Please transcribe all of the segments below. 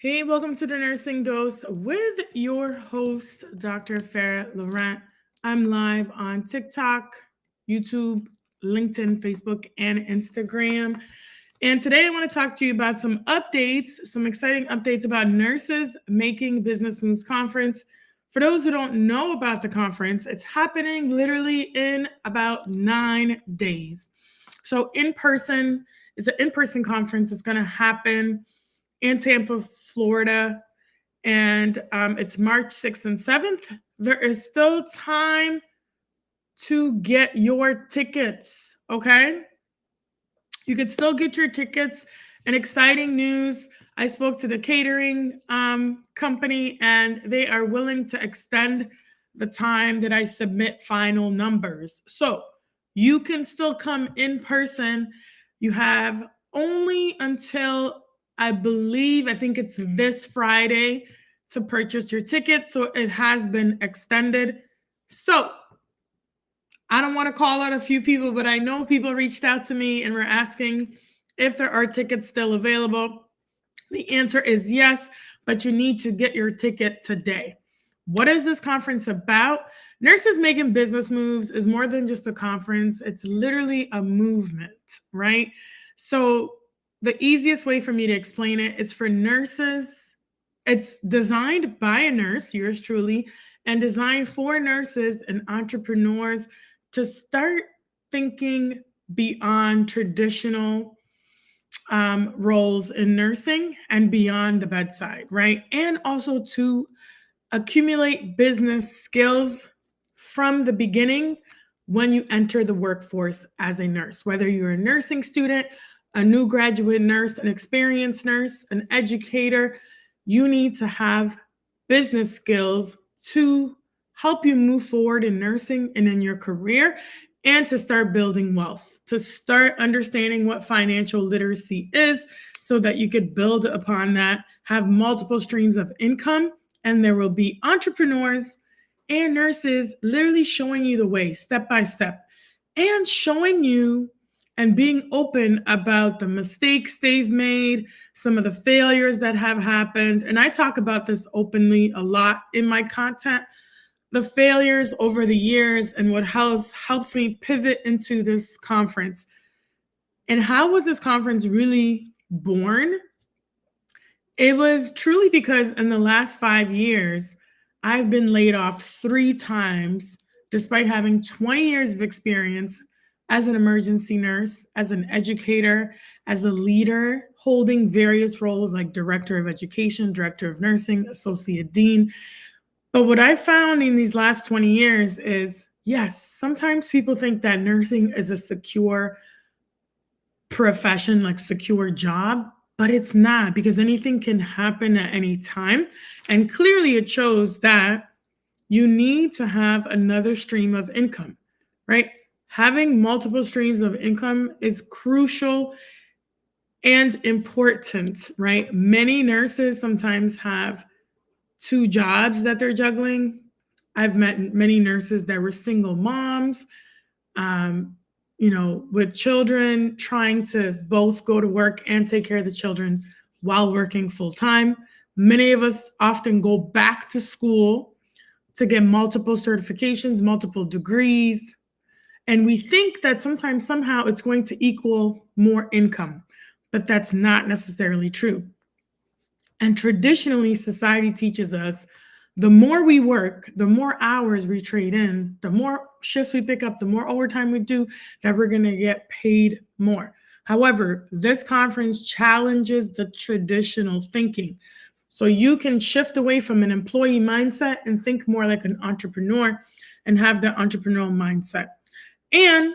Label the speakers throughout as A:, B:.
A: Hey, welcome to the Nursing Dose with your host, Dr. Farah Laurent. I'm live on TikTok, YouTube, LinkedIn, Facebook, and Instagram. And today I want to talk to you about some updates, some exciting updates about Nurses Making Business Moves Conference. For those who don't know about the conference, it's happening literally in about 9 days. So, it's an in person conference. It's going to happen in Tampa, Florida, and it's March 6th and 7th. There is still time to get your tickets, okay? You can still get your tickets. And exciting news, I spoke to the catering company, and they are willing to extend the time that I submit final numbers. So you can still come in person. You have only until I think it's this Friday to purchase your ticket. So it has been extended. So I don't want to call out a few people, but I know people reached out to me and were asking if there are tickets still available. The answer is yes, but you need to get your ticket today. What is this conference about? Nurses Making Business Moves is more than just a conference, it's literally a movement, right? So, the easiest way for me to explain it is for nurses. It's designed by a nurse, yours truly, and designed for nurses and entrepreneurs to start thinking beyond traditional roles in nursing and beyond the bedside, right? And also to accumulate business skills from the beginning when you enter the workforce as a nurse, whether you're a nursing student, a new graduate nurse, an experienced nurse, an educator, you need to have business skills to help you move forward in nursing and in your career and to start building wealth, to start understanding what financial literacy is so that you could build upon that, have multiple streams of income, and there will be entrepreneurs and nurses literally showing you the way step by step and showing you and being open about the mistakes they've made, some of the failures that have happened. And I talk about this openly a lot in my content, the failures over the years and what has helped me pivot into this conference. And how was this conference really born? It was truly because in the last 5 years, I've been laid off 3 times, despite having 20 years of experience as an emergency nurse, as an educator, as a leader, holding various roles like director of education, director of nursing, associate dean. But what I found in these last 20 years is yes, sometimes people think that nursing is a secure profession, like secure job, but it's not because anything can happen at any time. And clearly it shows that you need to have another stream of income, right? Having multiple streams of income is crucial and important, right? Many nurses sometimes have 2 jobs that they're juggling. I've met many nurses that were single moms, um, with children, trying to both go to work and take care of the children while working full time. Many of us often go back to school to get multiple certifications, multiple degrees. And we think that sometimes, somehow, it's going to equal more income, but that's not necessarily true. And traditionally, society teaches us the more we work, the more hours we trade in, the more shifts we pick up, the more overtime we do, that we're going to get paid more. However, this conference challenges the traditional thinking. So you can shift away from an employee mindset and think more like an entrepreneur and have the entrepreneurial mindset. And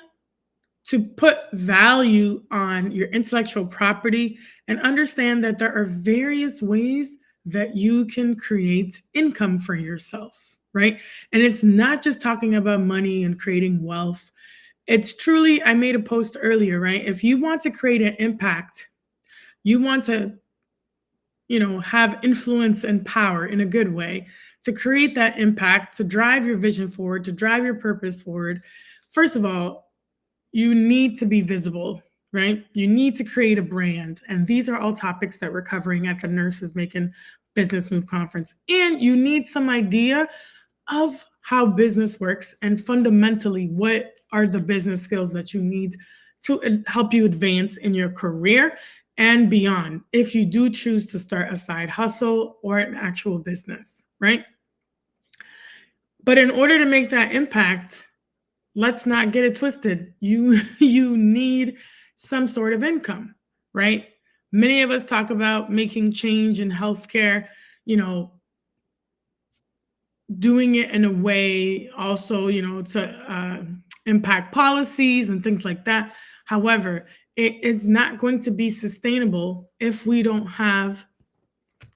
A: to put value on your intellectual property and understand that there are various ways that you can create income for yourself, right? And it's not just talking about money and creating wealth. It's truly, I made a post earlier, right? If you want to create an impact, you want to, have influence and power in a good way, to create that impact, to drive your vision forward, to drive your purpose forward. First of all, you need to be visible. right? You need to create a brand. And these are all topics that we're covering at the Nurses Making Business Move Conference. And you need some idea of how business works and fundamentally what are the business skills that you need to help you advance in your career and beyond if you do choose to start a side hustle or an actual business, right? But in order to make that impact, let's not get it twisted. You need some sort of income, right? Many of us talk about making change in healthcare, doing it in a way also, to impact policies and things like that. However, it's not going to be sustainable if we don't have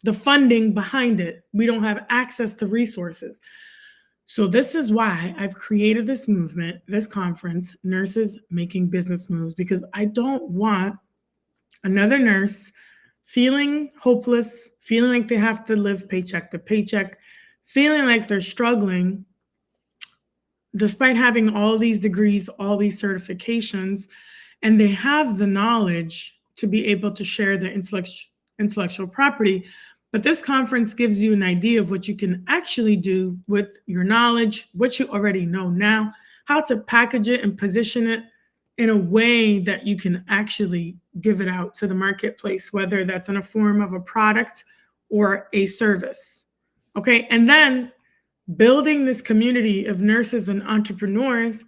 A: the funding behind it. We don't have access to resources. So this is why I've created this movement, this conference, Nurses Making Business Moves, because I don't want another nurse feeling hopeless, feeling like they have to live paycheck to paycheck, feeling like they're struggling despite having all these degrees, all these certifications, and they have the knowledge to be able to share their intellectual property. But this conference gives you an idea of what you can actually do with your knowledge, what you already know now, how to package it and position it in a way that you can actually give it out to the marketplace, whether that's in a form of a product or a service. Okay, and then building this community of nurses and entrepreneurs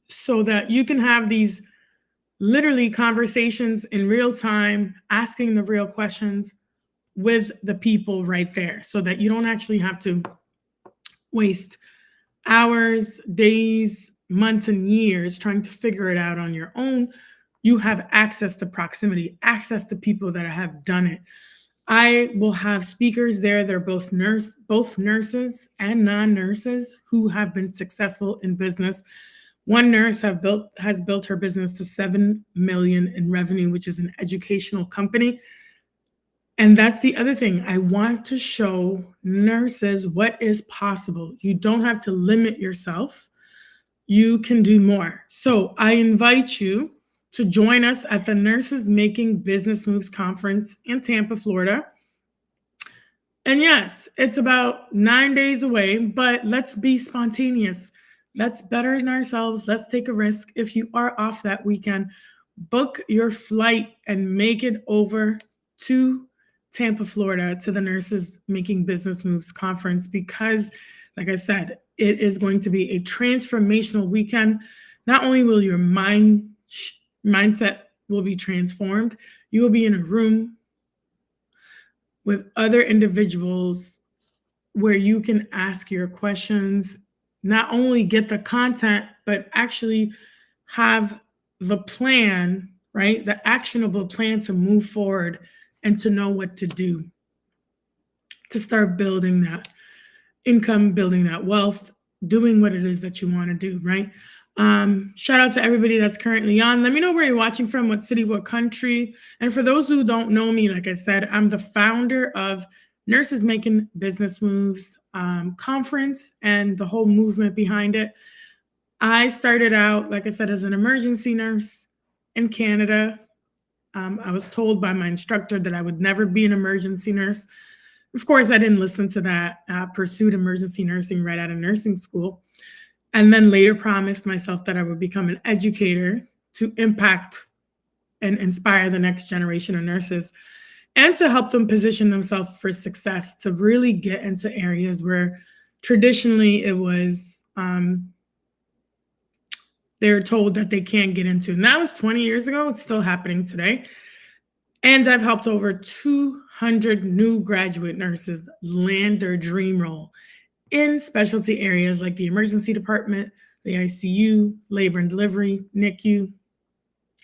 A: so that you can have these literally conversations in real time, asking the real questions with the people right there so that you don't actually have to waste hours, days, months, and years trying to figure it out on your own. You have access to proximity, access to people that have done it. I will have speakers there. They're both nurses and non-nurses who have been successful in business. One nurse has built her business to 7 million in revenue, which is an educational company. And that's the other thing. I want to show nurses what is possible. You don't have to limit yourself. You can do more. So I invite you to join us at the Nurses Making Business Moves Conference in Tampa, Florida. And yes, it's about 9 days away, but let's be spontaneous. Let's better ourselves. Let's take a risk. If you are off that weekend, book your flight and make it over to Tampa, Florida, to the Nurses Making Business Moves Conference, because, like I said, it is going to be a transformational weekend. Not only will your mindset will be transformed, you will be in a room with other individuals where you can ask your questions, not only get the content, but actually have the plan, right? The actionable plan to move forward and to know what to do to start building that income, building that wealth, doing what it is that you want to do, right? Shout out to everybody that's currently on. Let me know where you're watching from, what city, what country. And for those who don't know me, like I said, I'm the founder of Nurses Making Business Moves conference and the whole movement behind it. I started out, like I said, as an emergency nurse in Canada. I was told by my instructor that I would never be an emergency nurse. Of course, I didn't listen to that, pursued emergency nursing right out of nursing school, and then later promised myself that I would become an educator to impact and inspire the next generation of nurses and to help them position themselves for success, to really get into areas where traditionally it was, they were told that they can't get into. And that was 20 years ago. It's still happening today. And I've helped over 200 new graduate nurses land their dream role in specialty areas like the emergency department, the ICU, labor and delivery, NICU,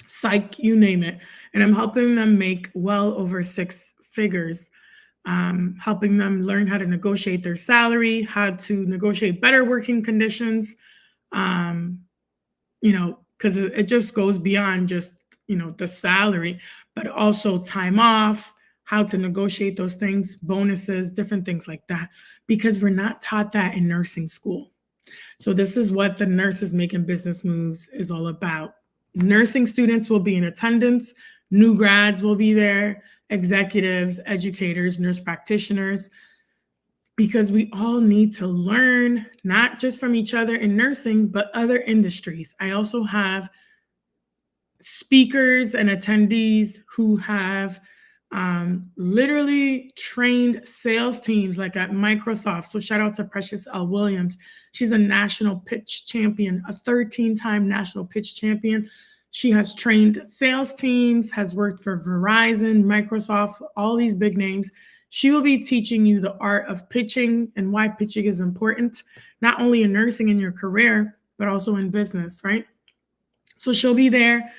A: psych, you name it. And I'm helping them make well over 6 figures, helping them learn how to negotiate their salary, how to negotiate better working conditions, because it just goes beyond just, the salary, but also time off, how to negotiate those things, bonuses, different things like that, because we're not taught that in nursing school. So this is what the Nurses Making Business Moves is all about. Nursing students will be in attendance. New grads will be there, executives, educators, nurse practitioners, because we all need to learn not just from each other in nursing, but other industries. I also have speakers and attendees who have literally trained sales teams like at Microsoft. So shout out to Precious L. Williams. She's a national pitch champion, a 13-time national pitch champion. She has trained sales teams, has worked for Verizon, Microsoft, all these big names. She will be teaching you the art of pitching and why pitching is important, not only in nursing in your career, but also in business, right? So she'll be there.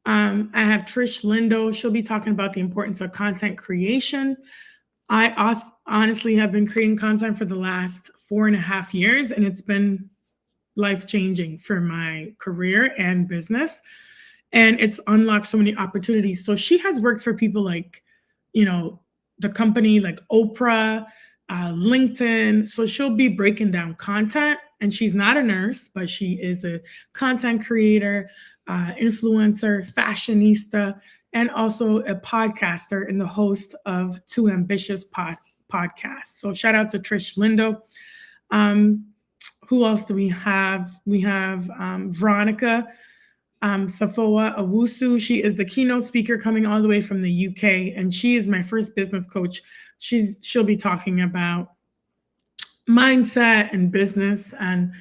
A: I have Trish Lindo. She'll be talking about the importance of content creation. I honestly have been creating content for the last 4.5 years, and it's been life-changing for my career and business. And it's unlocked so many opportunities. So she has worked for people like, the company like Oprah, LinkedIn. So she'll be breaking down content, and she's not a nurse, but she is a content creator, influencer, fashionista, and also a podcaster and the host of Too Ambitious podcast. So shout out to Trish Lindo. Who else do we have? We have Veronica Safoa Owusu. She is the keynote speaker coming all the way from the UK, and she is my first business coach. She'll be talking about mindset and business, and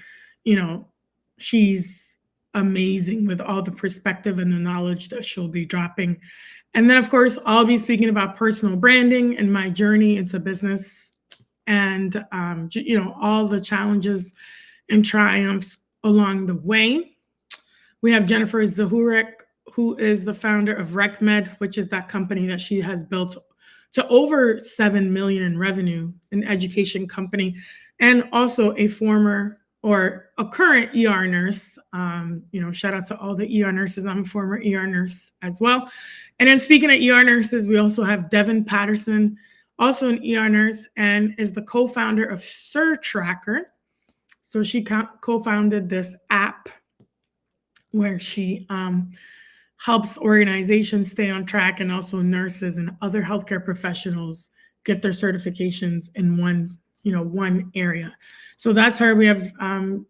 A: she's amazing with all the perspective and the knowledge that she'll be dropping. And then, of course, I'll be speaking about personal branding and my journey into business, and all the challenges and triumphs along the way. We have Jennifer Zahurek, who is the founder of RecMed, which is that company that she has built to over 7 million in revenue, an education company, and also a current ER nurse. Shout out to all the ER nurses. I'm a former ER nurse as well. And then speaking of ER nurses, we also have Devin Patterson, also an ER nurse, and is the co-founder of SurTracker. So she co-founded this app where she helps organizations stay on track, and also nurses and other healthcare professionals get their certifications in one area. So that's her. We have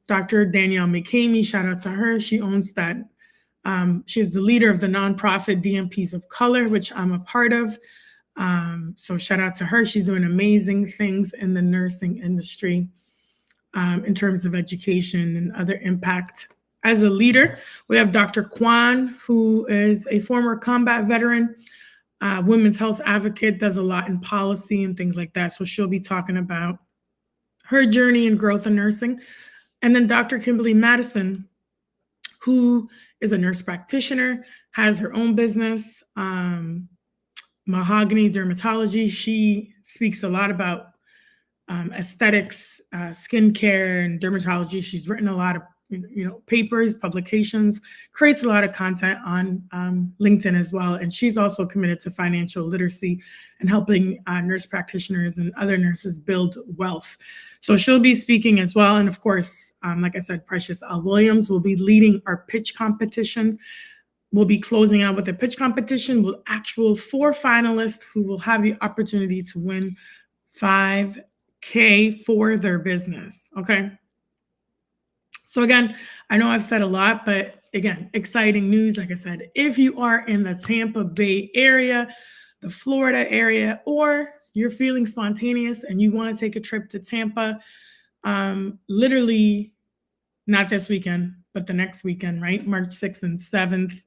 A: Dr. Danielle McCamey. Shout out to her. She owns that. She's the leader of the nonprofit DMPs of Color, which I'm a part of. So shout out to her. She's doing amazing things in the nursing industry in terms of education and other impact. As a leader, we have Dr. Kwan, who is a former combat veteran, women's health advocate, does a lot in policy and things like that. So she'll be talking about her journey and growth in nursing. And then Dr. Kimberly Madison, who is a nurse practitioner, has her own business, Mahogany Dermatology. She speaks a lot about aesthetics, skincare, and dermatology. She's written a lot of papers, publications, creates a lot of content on LinkedIn as well. And she's also committed to financial literacy and helping nurse practitioners and other nurses build wealth. So she'll be speaking as well. And of course, like I said, Precious L. Williams will be leading our pitch competition. We'll be closing out with a pitch competition with actual 4 finalists who will have the opportunity to win $5,000 for their business. Okay. So again, I know I've said a lot, but again, exciting news. Like I said, if you are in the Tampa Bay area, the Florida area, or you're feeling spontaneous and you want to take a trip to Tampa, literally not this weekend, but the next weekend, right? March 6th and 7th,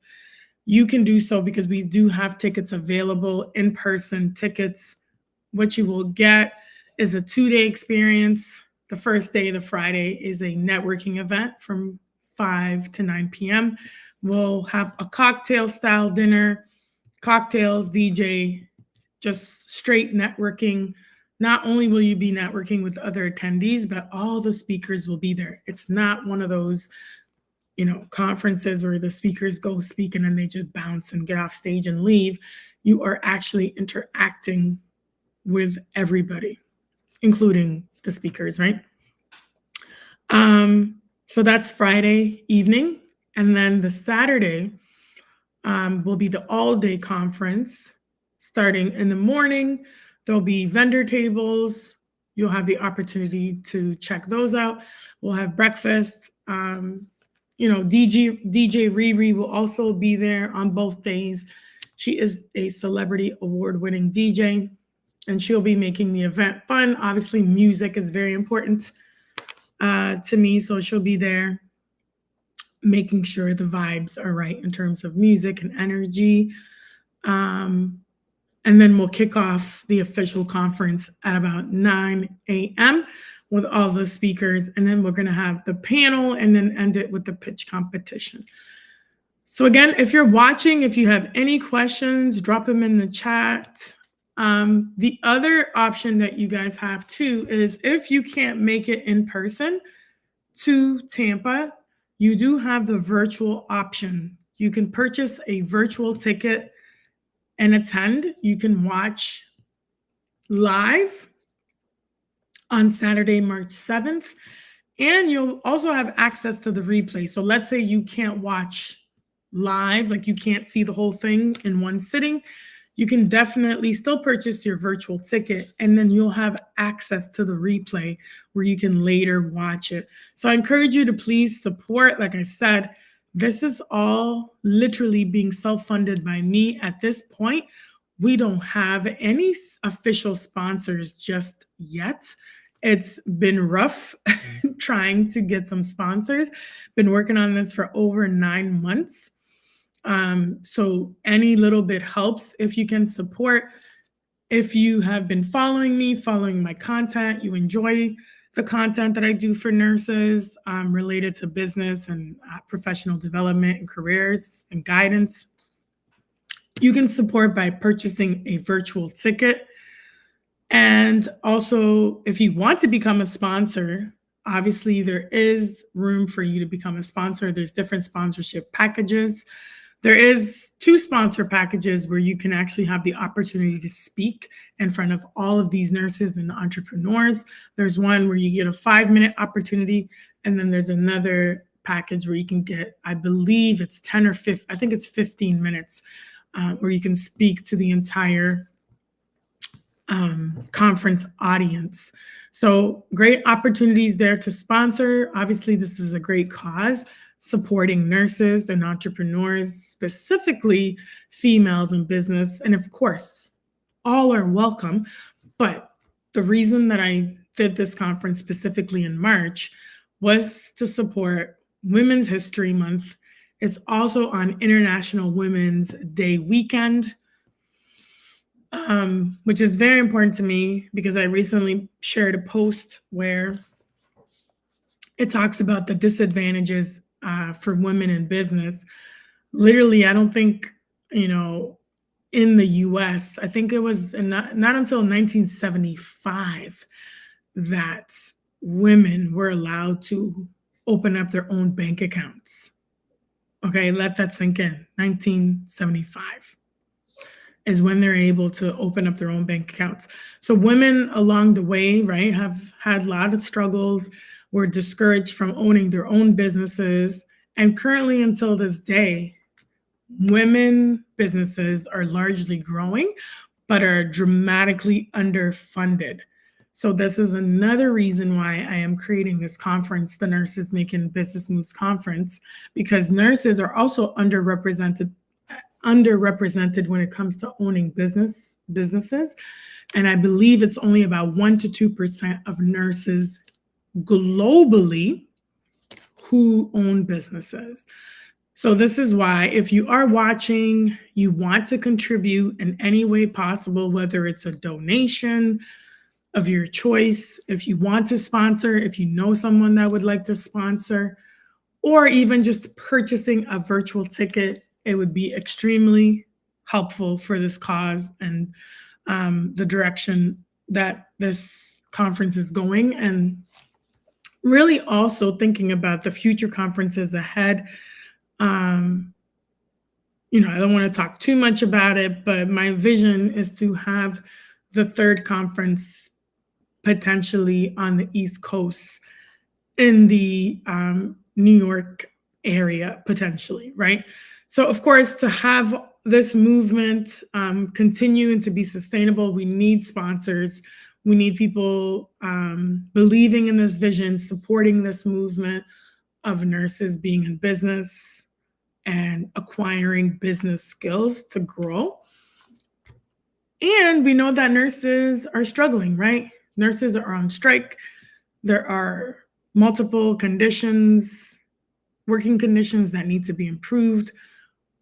A: you can do so because we do have tickets available, in-person tickets. What you will get is a 2-day experience. The first day, the Friday, is a networking event from 5 to 9 p.m. We'll have a cocktail-style dinner, cocktails, DJ, just straight networking. Not only will you be networking with other attendees, but all the speakers will be there. It's not one of those, conferences where the speakers go speak and then they just bounce and get off stage and leave. You are actually interacting with everybody, including the speakers, right? So that's Friday evening. And then the Saturday, will be the all-day conference starting in the morning. There'll be vendor tables. You'll have the opportunity to check those out. We'll have breakfast. DJ Riri will also be there on both days. She is a celebrity award-winning DJ, and she'll be making the event fun. Obviously, music is very important to me, so she'll be there making sure the vibes are right in terms of music and energy. And then we'll kick off the official conference at about 9 a.m. with all the speakers. And then we're going to have the panel and then end it with the pitch competition. So again, if you're watching, if you have any questions, drop them in the chat. The other option that you guys have too is if you can't make it in person to Tampa, you do have the virtual option. You can purchase a virtual ticket and attend. You can watch live on Saturday, March 7th, and you'll also have access to the replay. So let's say you can't watch live, like you can't see the whole thing in one sitting. You can definitely still purchase your virtual ticket, and then you'll have access to the replay where you can later watch it. So I encourage you to please support. Like I said, this is all literally being self-funded by me at this point. We don't have any official sponsors just yet. It's been rough trying to get some sponsors. Been working on this for over 9 months. So any little bit helps if you can support. If you have been following me, following my content, you enjoy the content that I do for nurses related to business and professional development and careers and guidance, you can support by purchasing a virtual ticket. And also, if you want to become a sponsor, obviously there is room for you to become a sponsor. There's different sponsorship packages. There is 2 sponsor packages where you can actually have the opportunity to speak in front of all of these nurses and entrepreneurs. There's one where you get a 5-minute opportunity, and then there's another package where you can get, I believe it's 10 or 15, I think it's 15 minutes, where you can speak to the entire conference audience. So great opportunities there to sponsor. Obviously, this is a great cause, supporting nurses and entrepreneurs, specifically females in business. And of course, all are welcome. But the reason that I did this conference specifically in March was to support Women's History Month. It's also on International Women's Day weekend, which is very important to me because I recently shared a post where it talks about the disadvantages for women in business. Literally, I don't think, in the US, I think it was not until 1975 that women were allowed to open up their own bank accounts. Okay, let that sink in. 1975 is when they're able to open up their own bank accounts. So women along the way, right, have had a lot of struggles, were discouraged from owning their own businesses. And currently until this day, women businesses are largely growing, but are dramatically underfunded. So this is another reason why I am creating this conference, the Nurses Making Business Moves Conference, because nurses are also underrepresented when it comes to owning businesses. And I believe it's only about 1% to 2% of nurses globally who own businesses. So this is why, if you are watching, you want to contribute in any way possible, whether it's a donation of your choice, if you want to sponsor, if you know someone that would like to sponsor, or even just purchasing a virtual ticket, it would be extremely helpful for this cause and the direction that this conference is going. And really also thinking about the future conferences ahead. I don't want to talk too much about it, but my vision is to have the 3rd conference potentially on the East Coast in the New York area, potentially, right? So, of course, to have this movement continue and to be sustainable, we need sponsors. We need people believing in this vision, supporting this movement of nurses being in business and acquiring business skills to grow. And we know that nurses are struggling, right? Nurses are on strike. There are multiple conditions, working conditions that need to be improved.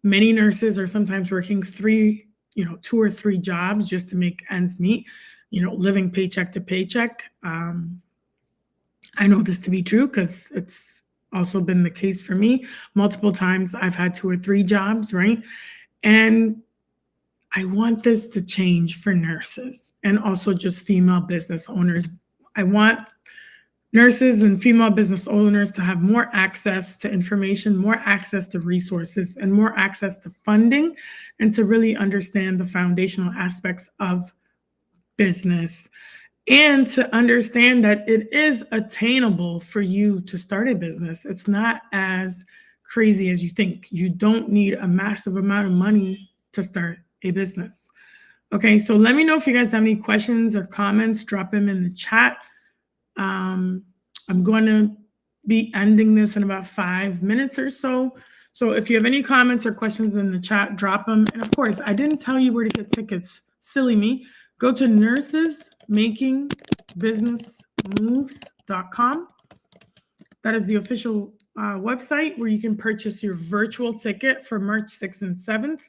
A: Many nurses are sometimes working two or three jobs just to make ends meet, living paycheck to paycheck. I know this to be true because it's also been the case for me. Multiple times I've had 2 or 3 jobs, right? And I want this to change for nurses and also just female business owners. I want nurses and female business owners to have more access to information, more access to resources, and more access to funding, and to really understand the foundational aspects of business, and to understand that it is attainable for you to start a business. It's not as crazy as you think. You don't need a massive amount of money to start a business. Okay, so let me know if you guys have any questions or comments. Drop them in the chat. I'm going to be ending this in about 5 minutes or so. So if you have any comments or questions in the chat, drop them. And of course, I didn't tell you where to get tickets. Silly me. Go to nursesmakingbusinessmoves.com. That is the official website where you can purchase your virtual ticket for March 6th and 7th,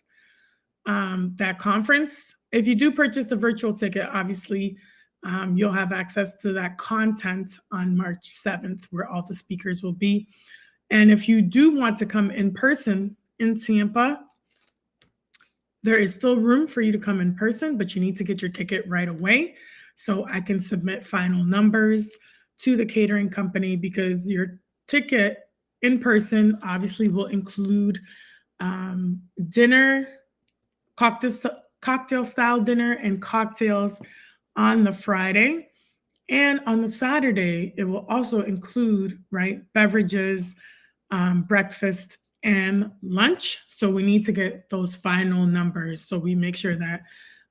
A: that conference. If you do purchase the virtual ticket, obviously, you'll have access to that content on March 7th, where all the speakers will be. And if you do want to come in person in Tampa, there is still room for you to come in person, but you need to get your ticket right away so I can submit final numbers to the catering company, because your ticket in person obviously will include dinner, cocktail style dinner and cocktails on the Friday. And on the Saturday, it will also include, beverages, breakfast, and lunch. So we need to get those final numbers so we make sure that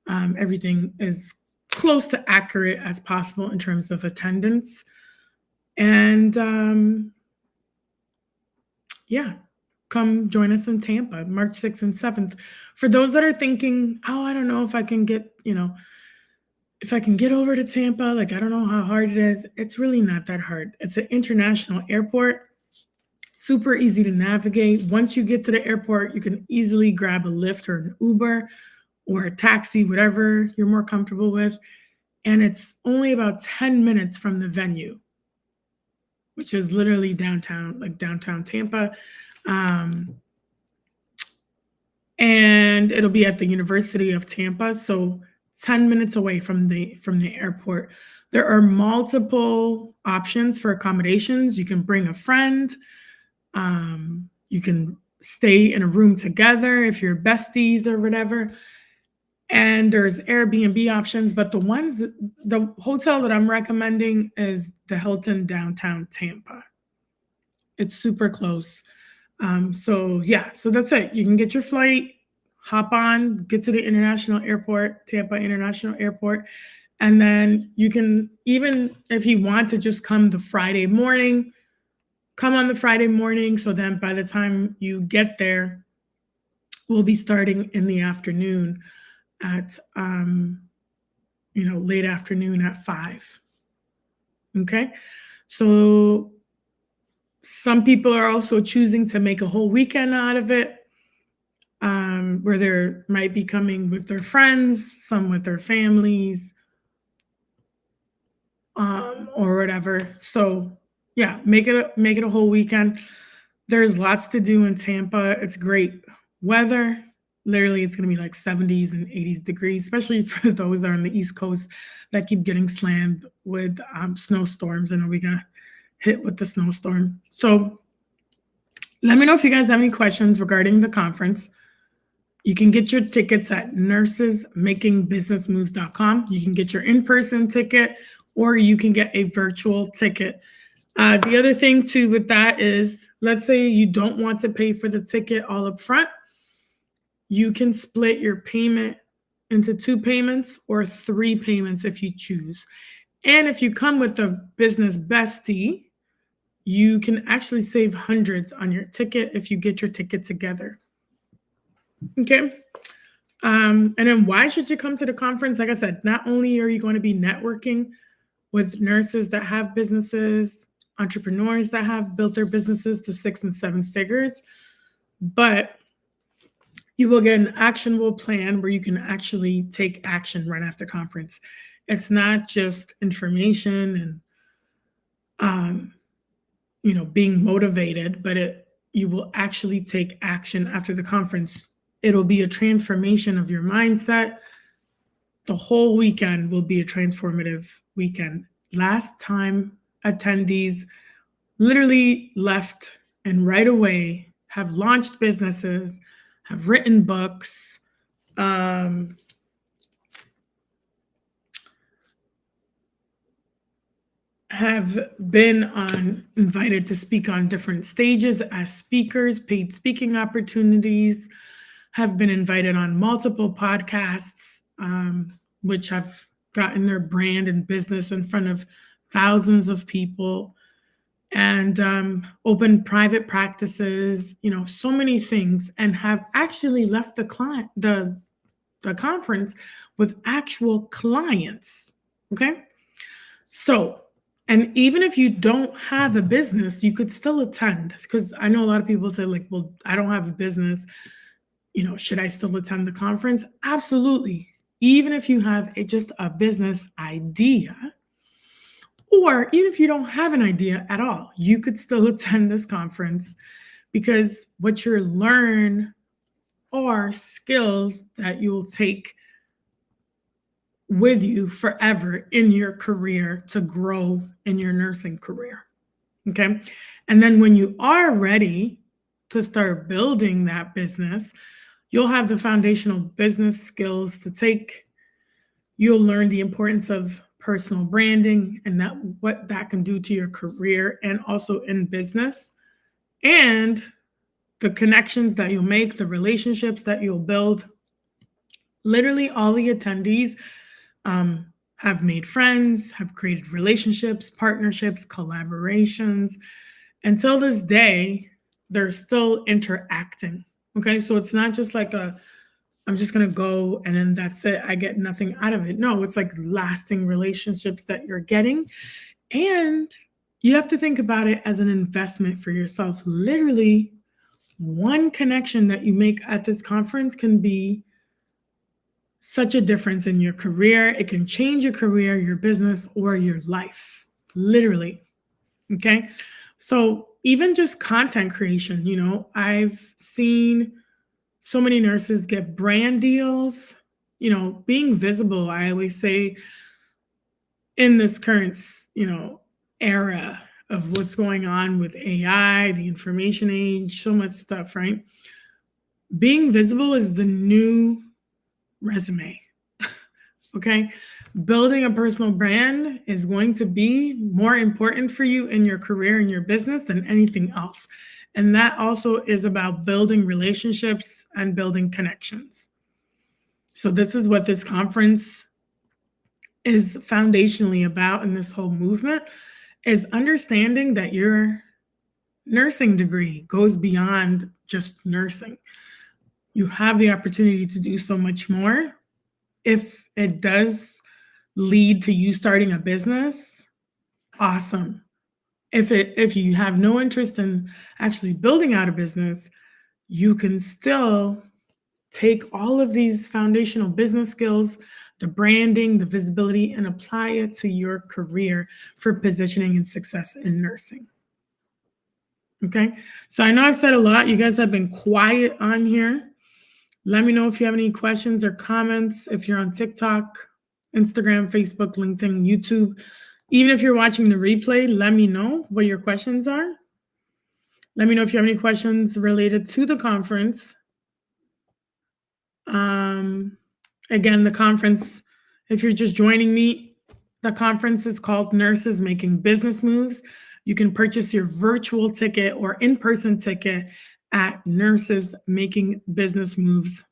A: everything is close to accurate as possible in terms of attendance. And come join us in Tampa, March 6th and 7th. For those that are thinking, I don't know if I can get, if I can get over to Tampa, I don't know how hard it is. It's really not that hard. It's an international airport, super easy to navigate. Once you get to the airport, you can easily grab a Lyft or an Uber or a taxi, whatever you're more comfortable with. And it's only about 10 minutes from the venue, which is literally downtown Tampa. And it'll be at the University of Tampa. So 10 minutes away from the airport. There are multiple options for accommodations. You can bring a friend. You can stay in a room together if you're besties or whatever. And there's Airbnb options, but the hotel that I'm recommending is the Hilton downtown Tampa. It's super close. So that's it. You can get your flight, hop on, get to the international airport, Tampa International Airport. And then you can, even if you want to just come the Friday morning, come on the Friday morning. So then by the time you get there, we'll be starting in the afternoon at, late afternoon at 5. Okay. So some people are also choosing to make a whole weekend out of it, where they might be coming with their friends, some with their families, or whatever. So make it a whole weekend. There's lots to do in Tampa. It's great weather. Literally, it's going to be like 70s and 80s degrees, especially for those that are on the East Coast that keep getting slammed with snowstorms. And we got hit with the snowstorm. So let me know if you guys have any questions regarding the conference. You can get your tickets at nursesmakingbusinessmoves.com. You can get your in-person ticket, or you can get a virtual ticket. The other thing too with that is, let's say you don't want to pay for the ticket all up front. you can split your payment into 2 payments or 3 payments if you choose. And if you come with a business bestie, you can actually save hundreds on your ticket if you get your ticket together. Okay. And then why should you come to the conference? Like I said, not only are you going to be networking with nurses that have businesses, entrepreneurs that have built their businesses to 6 and 7 figures, but you will get an actionable plan where you can actually take action right after conference. It's not just information and being motivated, but you will actually take action after the conference. It'll be a transformation of your mindset. The whole weekend will be a transformative weekend. Last time attendees literally left and right away have launched businesses, have written books, have been invited to speak on different stages as speakers, paid speaking opportunities, have been invited on multiple podcasts, which have gotten their brand and business in front of thousands of people, and opened private practices, so many things, and have actually left the conference with actual clients. Okay. So, and even if you don't have a business, you could still attend, because I know a lot of people say, like, well, I don't have a business. Should I still attend the conference? Absolutely. Even if you have just a business idea, or even if you don't have an idea at all, you could still attend this conference, because what you learn are skills that you'll take with you forever in your career to grow in your nursing career. Okay. And then when you are ready to start building that business, you'll have the foundational business skills to take. You'll learn the importance of personal branding and what that can do to your career and also in business, and the connections that you'll make, the relationships that you'll build. Literally all the attendees have made friends, have created relationships, partnerships, collaborations. Until this day, they're still interacting. Okay, so it's not just like I'm just going to go and then that's it. I get nothing out of it. No, it's like lasting relationships that you're getting. And you have to think about it as an investment for yourself. Literally, one connection that you make at this conference can be such a difference in your career. It can change your career, your business, or your life. Literally. Okay. So even just content creation, I've seen so many nurses get brand deals, being visible. I always say in this current, era of what's going on with AI, the information age, so much stuff, right? Being visible is the new resume. Okay. Building a personal brand is going to be more important for you in your career and your business than anything else. And that also is about building relationships and building connections. So this is what this conference is foundationally about, in this whole movement, is understanding that your nursing degree goes beyond just nursing. You have the opportunity to do so much more. If it does lead to you starting a business, awesome. If you have no interest in actually building out a business, you can still take all of these foundational business skills, the branding, the visibility, and apply it to your career for positioning and success in nursing. Okay, so I know I've said a lot. You guys have been quiet on here. Let me know if you have any questions or comments. If you're on TikTok, Instagram, Facebook, LinkedIn, YouTube, even if you're watching the replay, let me know what your questions are. Let me know if you have any questions related to the conference. Again, the conference, if you're just joining me, the conference is called Nurses Making Business Moves. You can purchase your virtual ticket or in-person ticket at nursesmakingbusinessmoves.com.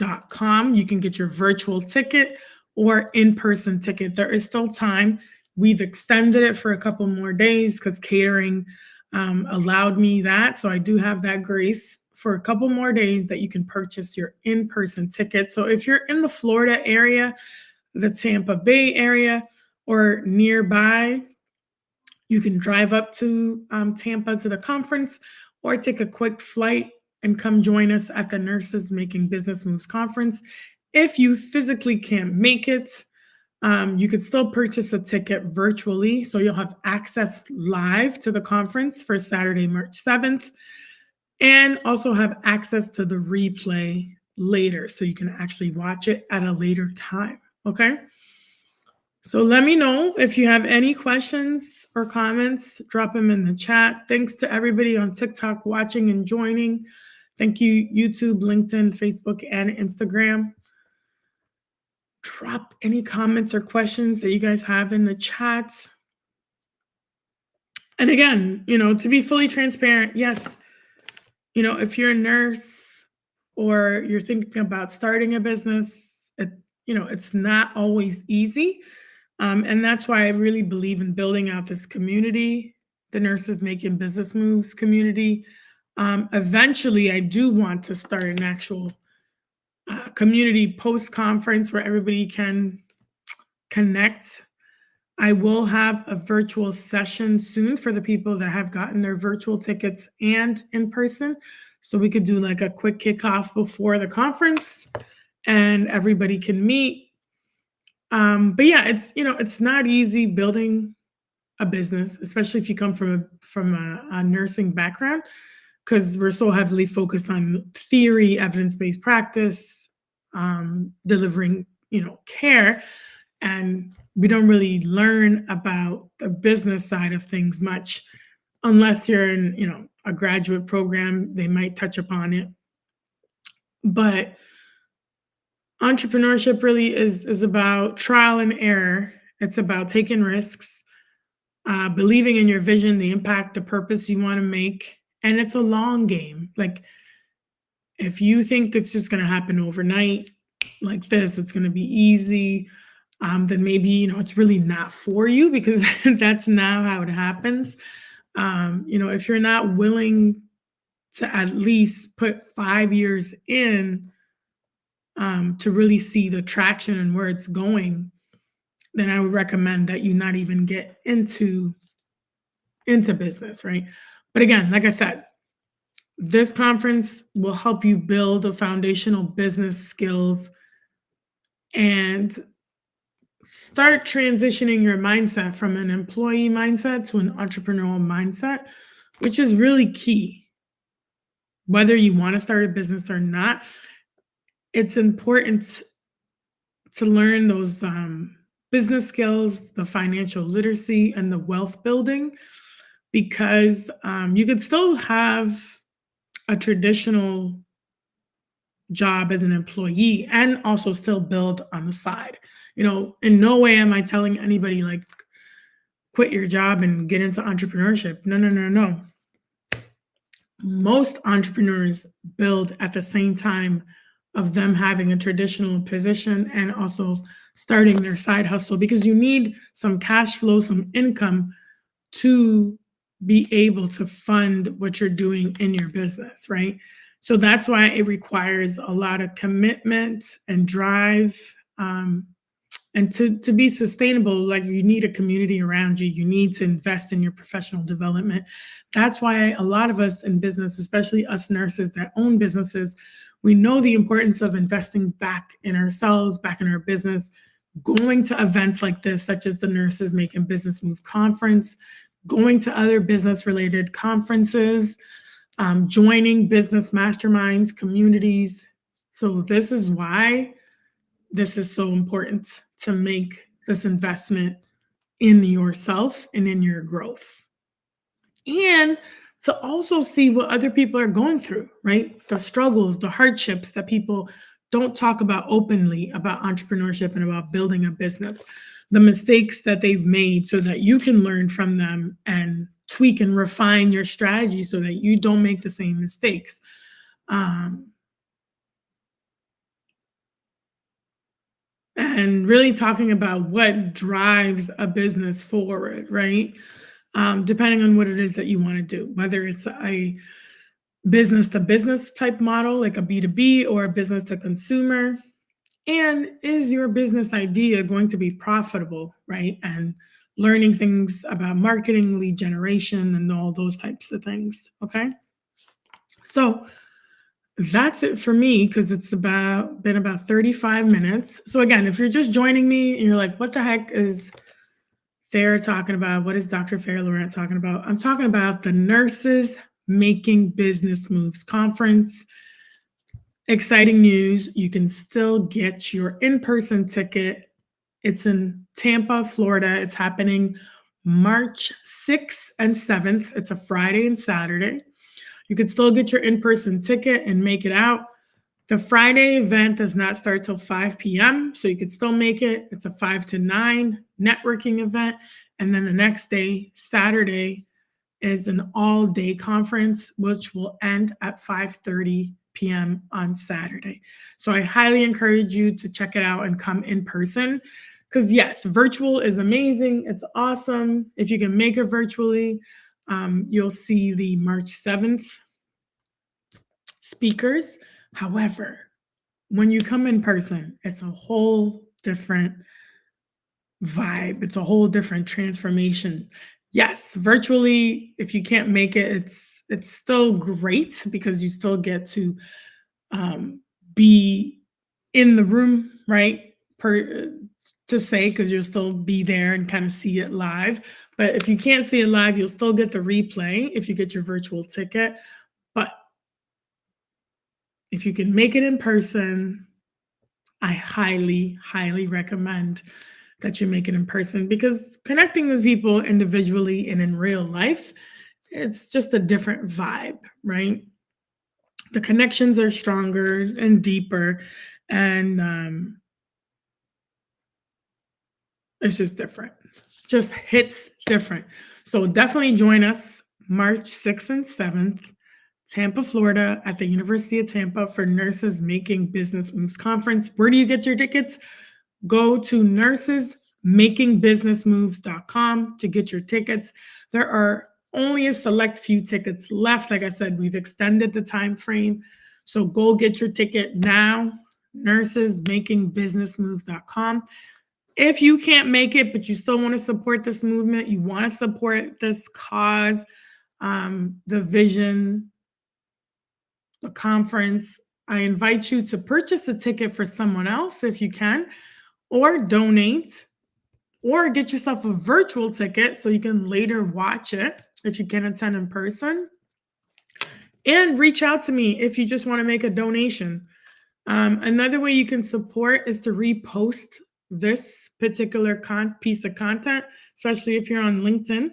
A: You can get your virtual ticket or in-person ticket. There is still time. We've extended it for a couple more days because catering allowed me that. So I do have that grace for a couple more days that you can purchase your in-person ticket. So if you're in the Florida area, the Tampa Bay area, or nearby, you can drive up to Tampa to the conference or take a quick flight and come join us at the Nurses Making Business Moves conference. If you physically can't make it, you could still purchase a ticket virtually. So you'll have access live to the conference for Saturday, March 7th, and also have access to the replay later. So you can actually watch it at a later time. Okay. So let me know if you have any questions or comments, drop them in the chat. Thanks to everybody on TikTok watching and joining. Thank you, YouTube, LinkedIn, Facebook, and Instagram. Drop any comments or questions that you guys have in the chat. And again, to be fully transparent, yes, if you're a nurse or you're thinking about starting a business, it's not always easy. And that's why I really believe in building out this community, the Nurses Making Business Moves community. Eventually, I do want to start an actual community post-conference where everybody can connect. I will have a virtual session soon for the people that have gotten their virtual tickets and in person. So we could do like a quick kickoff before the conference and everybody can meet. But yeah, it's not easy building a business, especially if you come from a nursing background, because we're so heavily focused on theory, evidence-based practice, delivering, care, and we don't really learn about the business side of things much, unless you're in, a graduate program. They might touch upon it, but entrepreneurship really is about trial and error. It's about taking risks, believing in your vision, the impact, the purpose you want to make. And it's a long game. Like, if you think it's just going to happen overnight like this, it's going to be easy, then maybe, it's really not for you, because that's not how it happens. If you're not willing to at least put 5 years in, to really see the traction and where it's going, then I would recommend that you not even get into business, right? But again, like I said, this conference will help you build a foundational business skills and start transitioning your mindset from an employee mindset to an entrepreneurial mindset, which is really key. Whether you want to start a business or not, it's important to learn those business skills, the financial literacy, and the wealth building, because you could still have a traditional job as an employee and also still build on the side. In no way am I telling anybody like quit your job and get into entrepreneurship. No. Most entrepreneurs build at the same time of them having a traditional position and also starting their side hustle, because you need some cash flow, some income to be able to fund what you're doing in your business, right? So that's why it requires a lot of commitment and drive. And to be sustainable, like, you need a community around you. You need to invest in your professional development. That's why a lot of us in business, especially us nurses that own businesses, we know the importance of investing back in ourselves, back in our business, going to events like this, such as the Nurses Making Business Move conference, going to other business-related conferences, joining business masterminds, communities. So this is why this is so important, to make this investment in yourself and in your growth. And to also see what other people are going through, right? The struggles, the hardships that people don't talk about openly about entrepreneurship and about building a business, the mistakes that they've made, so that you can learn from them and tweak and refine your strategy so that you don't make the same mistakes. and really talking about what drives a business forward, right? Depending on what it is that you want to do, whether it's a business to business type model, like a B2B, or a business to consumer. And is your business idea going to be profitable, right? And learning things about marketing, lead generation, and all those types of things. Okay. So that's it for me because it's been about 35 minutes. So again, if you're just joining me and you're like, what the heck is Farah talking about? What is Dr. Farah Laurent talking about? I'm talking about the Nurses Making Business Moves Conference. Exciting news. You can still get your in-person ticket. It's in Tampa, Florida. It's happening March 6th and 7th. It's a Friday and Saturday. You could still get your in-person ticket and make it out. The Friday event does not start till 5 p.m., so you could still make it. It's a 5 to 9 networking event. And then the next day, Saturday, is an all-day conference, which will end at 5:30 p.m. on Saturday. So I highly encourage you to check it out and come in person. Because yes, virtual is amazing. It's awesome. If you can make it virtually, you'll see the March 7th speakers. However, when you come in person, it's a whole different vibe. It's a whole different transformation. Yes, virtually, if you can't make it, it's still great because you still get to be in the room, right? To say, because you'll still be there and kind of see it live. But if you can't see it live, you'll still get the replay if you get your virtual ticket. But if you can make it in person, I highly, highly recommend that you make it in person because connecting with people individually and in real life, it's just a different vibe, right? The connections are stronger and deeper, and it's just different. Just hits different. So definitely join us March 6th and 7th, Tampa, Florida, at the University of Tampa for Nurses Making Business Moves Conference. Where do you get your tickets? Go to nursesmakingbusinessmoves.com to get your tickets. There are only a select few tickets left. Like I said, we've extended the time frame. So go get your ticket now, nursesmakingbusinessmoves.com. If you can't make it, but you still want to support this movement, you want to support this cause, the vision, the conference, I invite you to purchase a ticket for someone else if you can, or donate, or get yourself a virtual ticket so you can later watch it if you can attend in person. And reach out to me if you just want to make a donation. Another way you can support is to repost this particular piece of content, especially if you're on LinkedIn.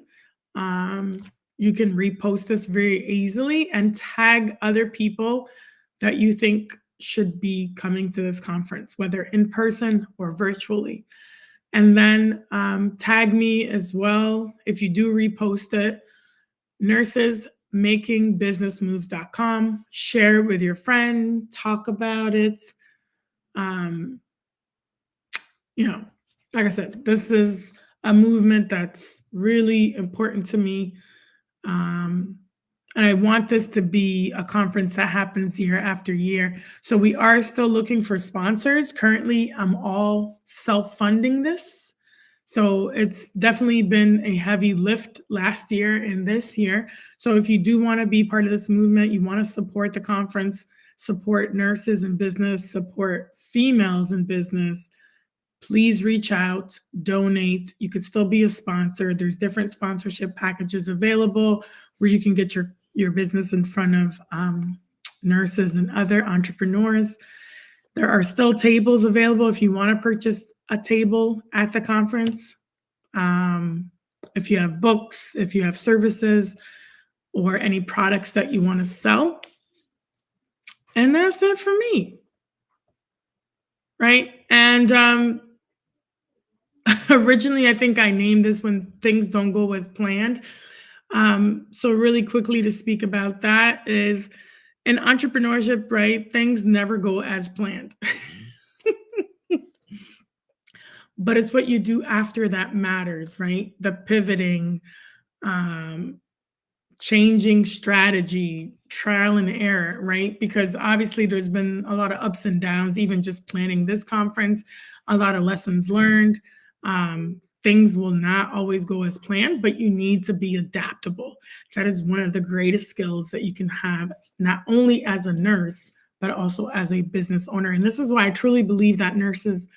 A: You can repost this very easily and tag other people that you think should be coming to this conference, whether in person or virtually. And then tag me as well if you do repost it. Nursesmakingbusinessmoves.com. Share it with your friend, talk about it. You know, like I said, this is a movement that's really important to me. And I want this to be a conference that happens year after year. So we are still looking for sponsors. Currently, I'm all self-funding this. So it's definitely been a heavy lift last year and this year. So if you do want to be part of this movement, you want to support the conference, support nurses in business, support females in business, please reach out, donate. You could still be a sponsor. There's different sponsorship packages available where you can get your business in front of nurses and other entrepreneurs. There are still tables available if you want to purchase a table at the conference. If you have books, if you have services, or any products that you want to sell. And that's it for me. Right? And originally, I think I named this When Things Don't Go as Planned. So really quickly to speak about that is in entrepreneurship, right? Things never go as planned. but it's what you do after that matters, right? The pivoting, um, changing strategy, trial and error, right? Because obviously there's been a lot of ups and downs, even just planning this conference, a lot of lessons learned. Things will not always go as planned, but you need to be adaptable. That is one of the greatest skills that you can have, not only as a nurse, but also as a business owner. And this is why I truly believe that nurses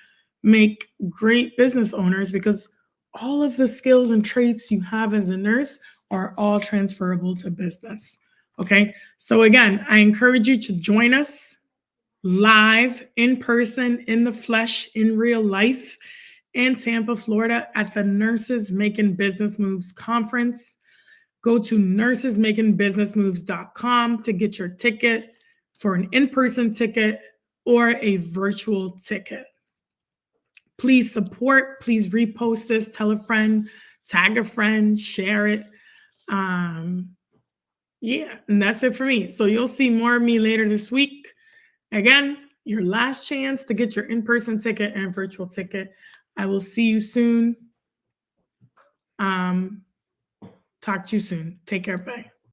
A: make great business owners, because all of the skills and traits you have as a nurse are all transferable to business. Okay. So, again, I encourage you to join us live, in person, in the flesh, in real life in Tampa, Florida at the Nurses Making Business Moves Conference. Go to nursesmakingbusinessmoves.com to get your ticket for an in-person ticket or a virtual ticket. Please support, please repost this, tell a friend, tag a friend, share it. Yeah, and that's it for me. So you'll see more of me later this week. Again, your last chance to get your in-person ticket and virtual ticket. I will see you soon. Talk to you soon. Take care. Bye.